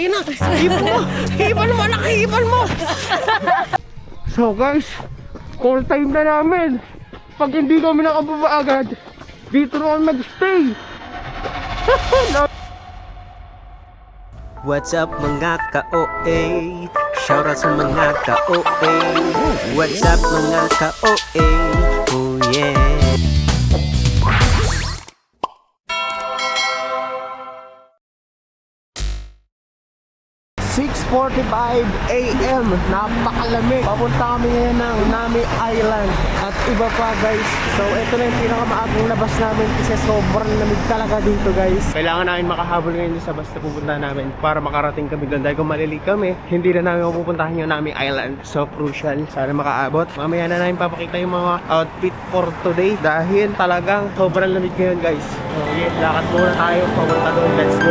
na. Hipan mo. Hipan mo, anak. Hipan mo. So guys, call time na namin. Pag hindi kami nakababa agad, dito na kami mag-stay. What's up mga ka-OA? Shoutout sa mga ka-OA. What's up mga ka-OA? Oh yeah. 6:45 AM, napakalamig. Papunta kami ngayon ng Nami Island at iba pa guys. So ito na yung pinakamaagang labas namin kasi sobrang lamig talaga dito guys. Kailangan namin makahabol ngayon sa basta pupunta namin para makarating kami doon. Dahil kung malili kami, hindi na namin mapupuntahan yung Nami Island. So crucial, sana makaabot. Mamaya na namin papakita yung mga outfit for today dahil talagang sobrang lamig ngayon guys. So yeah, lakad muna tayo papunta doon. Let's go.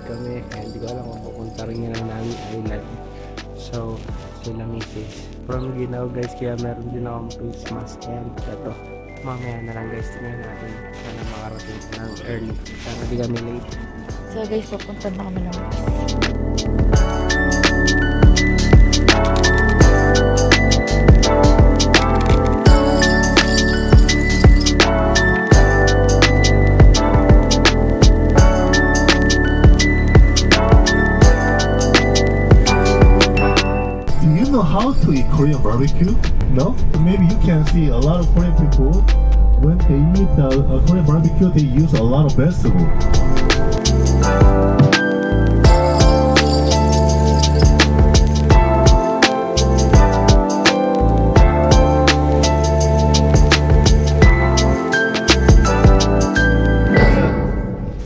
Kami, hindi ko alam kung pupunta rin yun ang Nami Island. So, sila misis from Ginaw guys, kaya meron din akong face mask and ito, mamaya na lang guys, tingnan natin sana makarating ng early para di kami late. So guys, pupunta na kami ng bus. How to eat Korean barbecue? No? Maybe you can see a lot of Korean people when they eat Korean barbecue, they use a lot of vegetables.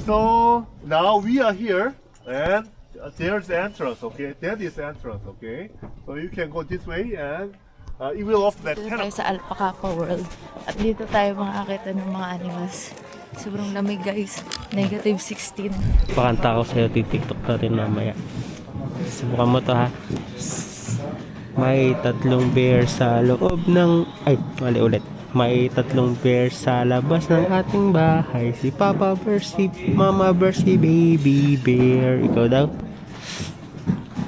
So now we are here and there's the entrance, okay? That is the entrance, okay? So you can go this way and it will open at Dito 10 tayo sa Alpaca World. At dito tayo makakita ng mga animals. Sobrang lamig guys. Negative 16. Pakanta ko sa'yo, titiktok natin mamaya. Subukan mo to ha. May 3 bear sa loob ng... Ay, mali ulit. May 3 bear sa labas ng ating bahay. Si Papa Bear, si Mama Bear, si Baby Bear. Ikaw daw?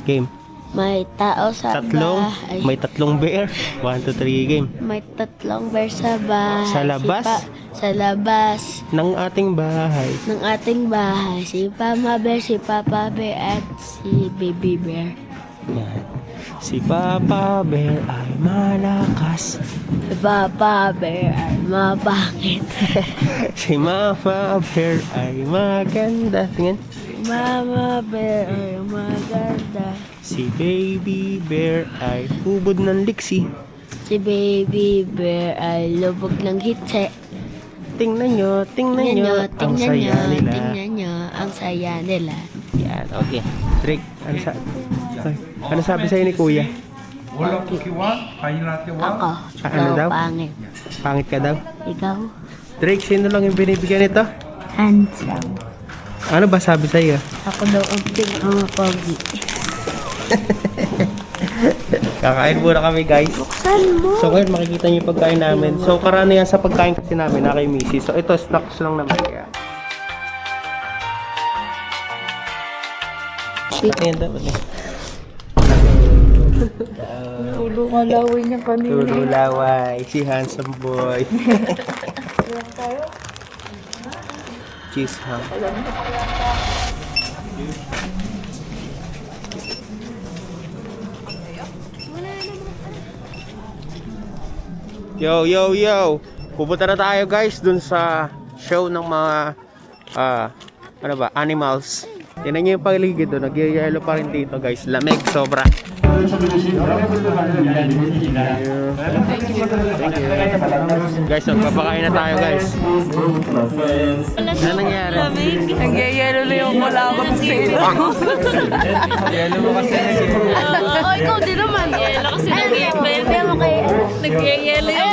Game. May tao sa bahay. May 3 bear. 1, 2, 3 game. May 3 bear sa bahay. Sa labas? Sa labas Ng ating bahay. ng ating bahay. Si Mama Bear, si Papa Bear, at si Baby Bear. Yan. Si Papa Bear ay malakas. Si Papa Bear ay mabangit. Si Mama Bear ay maganda. Tingnan. Mama Bear ay maganda. Si Baby Bear ay hubod ng liksi. Si Baby Bear ay lubog ng hitse. Tingnan nyo, tingnan nyo. Ang saya nila. Tingnan nyo, ang saya nila. Yan, okay. Drake, ano sabi sa'yo ni Kuya? Ako, Ano daw? pangit. Pangit ka daw? Ikaw? Drake, sino lang yung binibigyan nito? Handsome. Ano ba sabi sa'yo? Ako daw ang pinakapogi. Kakain muna kami guys. Buksan mo. So ngayon makikita niyo yung pagkain namin. So karamihan sa pagkain kasi namin na kay Missy. So ito snacks lang naman kaya. Ayan dapat eh. Tulungan lawin niya kanina. Tululaway, si handsome boy. Cheese ham. Yo, yo, yo! Pupunta na tayo guys dun sa show ng mga ano ba, animals. Tingnan nyo yung paligid doon, nagyayelo pa rin dito guys. Lamig, sobra. Thank you. Guys, magpapakain na tayo guys. Ano nangyari? Nagyayelo na yung wala ako sa sila. Yelo mo kasi Oo, ikaw din naman. Yelo kasi nagyayelo yung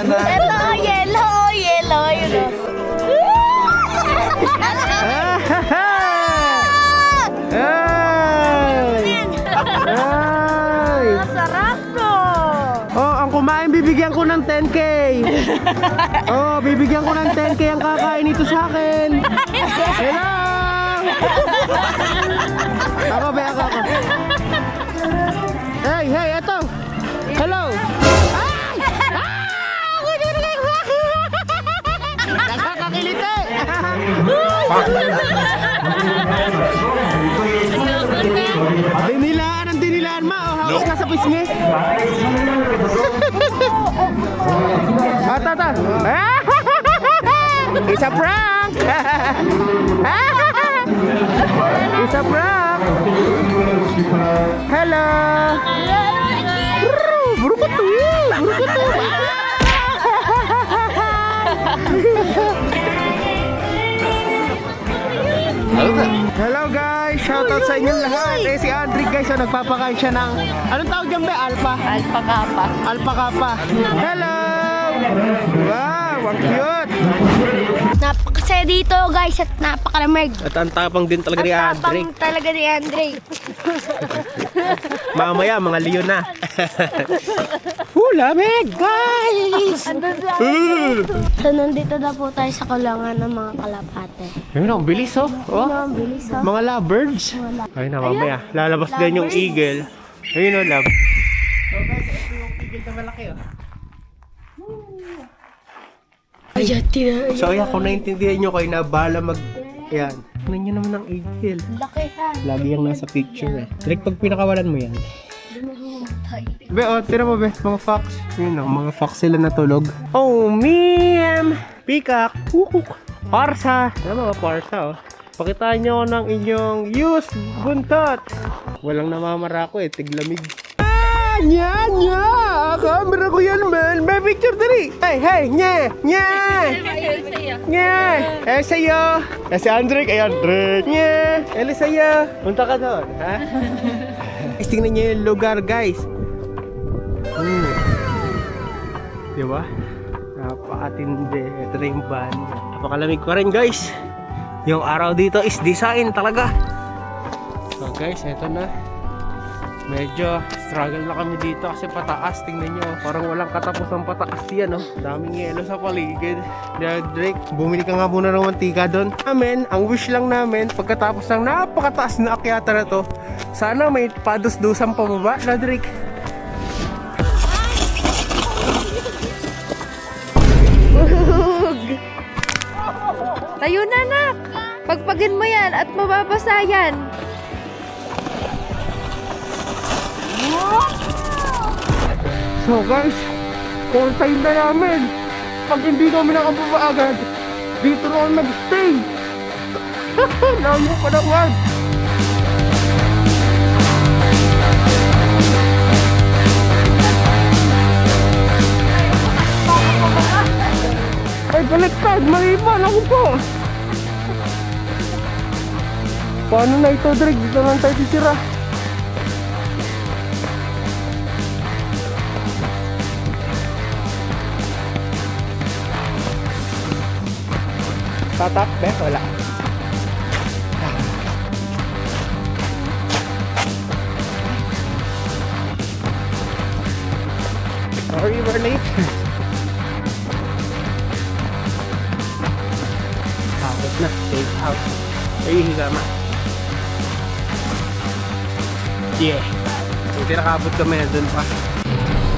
Ito, yellow, yellow, yun o. Ay! Ay! Sarap! Oh, bibigyan ko ng 10k ang kakain nito sa akin. Hello! Ako ba ako? Hey, eto. Hello. Ay! Nakakakiliti. Dinilaan ma. Oh, hawak ka sa pisngi. Tata. It's a prank. It's a prank. Hello. Burukutu. Hello guys, shoutout sa inyong lahat. Si Andre guys, nagpapakain siya ng anong tawag dyan ba? Alpha? Alpha kappa. Hello. Wow, ang cute. Napakasaya dito guys at napakalamig. At ang tapang din talaga ni Andre. Tapang talaga ni Andre. Mamaya, mga leon na. Lamig, guys! So nandito na po tayo sa kulangan ng mga kalapate. Ayun, ang bilis oh. Ang bilis ha. Mga lovebirds. Ayun na, mamaya. Lalabas din yung eagle. Ayun o, love. So guys, ito yung eagle na malaki oh. Ayan, tira. So ayan, kung naintindihan nyo kayo na bala mag... Ayan. Tingnan nyo naman ang eagle. Laki ha. Lagi yung nasa picture eh. Like pag pinakawalan mo yan. Be, oh, tira mo be, mga fox. Yun o, mga fox sila natulog. Oh, ma'am! Peacock! Kukuk! Parsa! Ano mga parsa oh. Pakitaan nyo ng inyong used buntot. Walang namamara ko eh, tiglamig. Nya! Camera ko yan man! May picture dali! Hey! Nya! Sa'yo! Si Andrick! Ay Andrick! Nya! Sa'yo! Punta ka doon, ha? Tingnan nyo yung lugar guys. Diba? Napakatindi. Ito na yung van. Napakalamig pa rin guys. Yung araw dito is design talaga. So guys, eto na. Medyo struggle na kami dito kasi pataas. Tingnan nyo, parang walang katapusang pataas yan oh. Daming yelo sa paligid. Drake, bumili ka nga muna ng mantika doon. Amen, ang wish lang namin pagkatapos ng napakataas na akyata na to, sana may padus-dusang pababa na Drake. Tayo na, nak! Pagpagin mo yan at mababasa yan. So guys, all time na namin. Pag hindi kami nakababa agad, dito na kami mag-stay. Layo pa naman. Ay, baliktad! Maliban ako po! Paano na ito, Drake? Dito lang tayo titira. Tatak, be? Wala. Sorry, we're late. Hapot na. Safe house. Ay, higama. Yeah. Buti nakabot kami. Doon pa.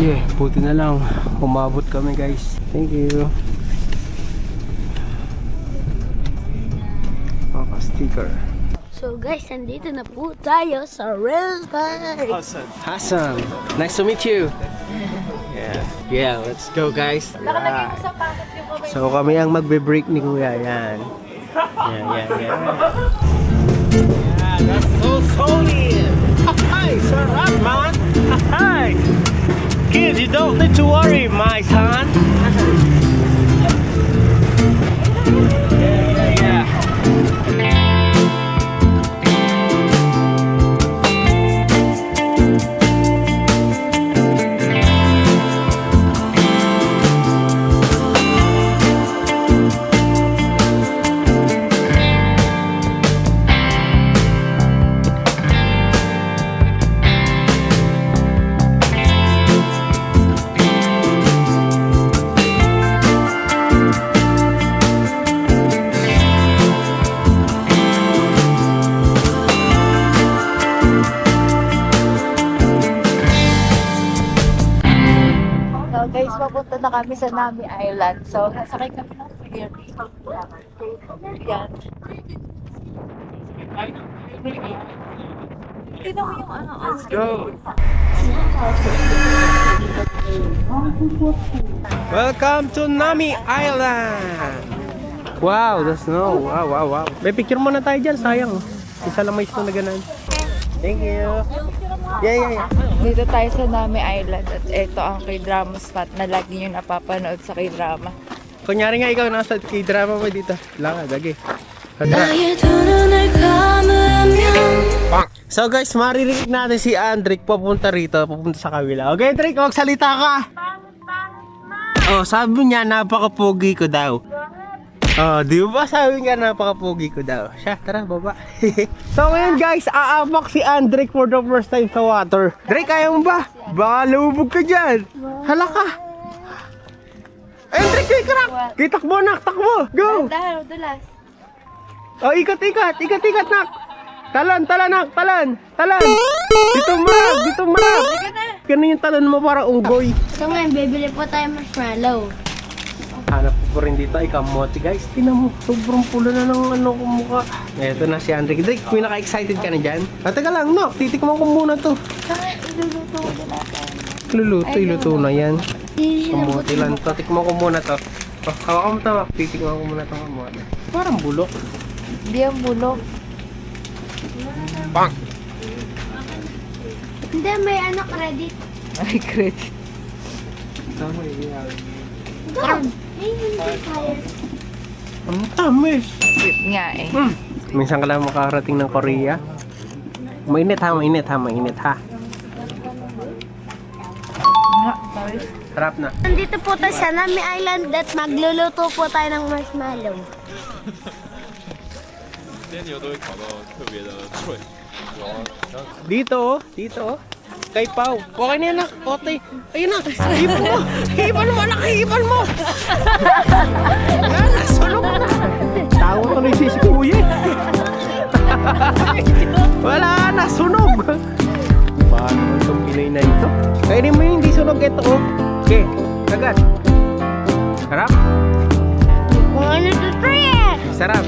Yeah, buti na lang. Umabot kami, guys. Thank you. Sticker. So guys, nandito na po tayo sa rail car. Hassan, nice to meet you. Yeah, let's go guys. So kami ang magbe-break ni Kuya. Yan. Yeah, that's so solid. Hi, sarap man. Hi. Kids, you don't need to worry, my son. Yeah. na kami sa Nami Island. So, nasakay kami ng ferry. Yan. Tignan mo yung ano. Let's go! Welcome to Nami Island! Wow, the snow. Wow, wow, wow. May picture muna tayo dyan, sayang. Isa lang may snow na ganun. Thank you. Yeah. Dito tayo sa Nami Island at ito ang K-drama spot na lagi nyo napapanood sa K-drama. Kunyari nga ikaw nasa K-drama mo dito. Lakad, lagi. So guys, maririnig natin si Andrick papunta rito, papunta sa kabila. Okay, Andrick, magsalita ka. Oh, sabi niya napaka-pogi ko daw. Oh, di ba sabi niya napaka-pogi ko daw. Siya, tara, baba. So ngayon guys, aapak si Andrick for the first time sa water. Drake, kaya mo ba? Baka lumubog ka dyan. Hala ka. Andrick, may crack. Takbo, nak, takbo. Go. Dahan, dulas. Oh, ikot, nak. Talon, nak, talon. Dito marag. Ganun yung talon mo para unggoy. So ngayon, bibili po tayo marshmallow. Hanap ko pa rin dito ay kamote guys. Tinan mo, sobrang pula na ng ano ko mukha. Eto na si Andrick. Drake, pinaka-excited ka na dyan? Teka lang, no. Titikman ko muna to. Iluto na yan. Kamote lang to. Tikman ko muna to. Oh, hawakan mo to. Titikman ko muna to kamote. Parang bulok. Hindi ang bulok. Bang! Hindi, may ano, credit. Ay, credit. Tama yun. Doon. Ay, hindi kaya. Ang tamis. Cute nga eh. Minsan ka lang makarating ng Korea. Mainit ha. Nga, sorry. Sarap na. Nandito po tayo sa Nami Island at magluluto po tayo ng marshmallow. Dito oh. Kay Pau. Okay na yan, nak. Okay. Ayun na. Hipan mo, anak. Hipan mo. Yan, nasunog na. Tawa to na yung sisi kuya. Wala, nasunog. Paano naman itong Pinoy na ito? Kainin mo yung hindi sunog ito, oh. Okay, kagat. Sarap? Kung ano to yan? Sarap.